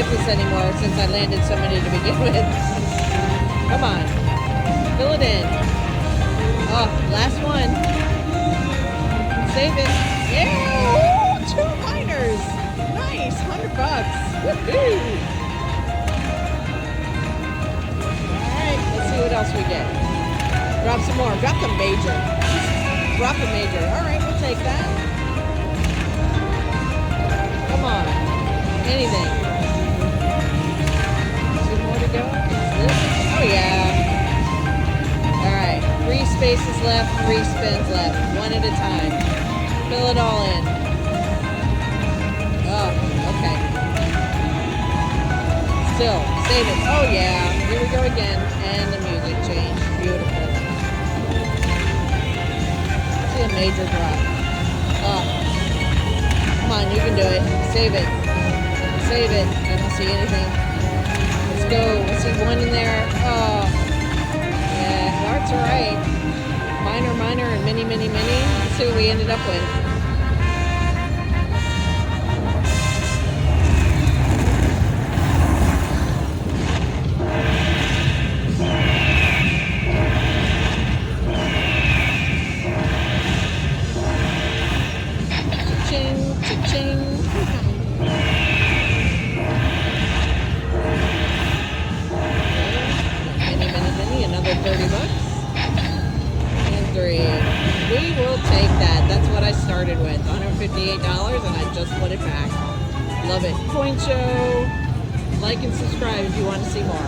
save this anymore since I landed so many to begin with. Come on. Fill it in. Oh, last one. Save it. Yeah! Ooh, 2 miners. Nice. $100. Woohoo! Alright, let's see what else we get. Drop some more. Drop the major. Drop a major. Alright, we'll take that. Come on. Anything. 2 more to go. Oh yeah. Alright. 3 spaces left, 3 spins left. 1 at a time. Fill it all in. Oh, okay. Still, save it. Oh yeah. Here we go again. And the music changed. Beautiful. See a major drop. Oh. Come on, you can do it. Save it. Save it. I don't see anything. Let's go. Let's see 1 in there. Oh. Yeah, hearts are right. Minor, minor, and mini, mini, mini. Let's see what we ended up with. Cha-ching, cha-ching. Another $30. And 3. We will take that. That's what I started with. $158 and I just put it back. Love it. Coin show. Like and subscribe if you want to see more.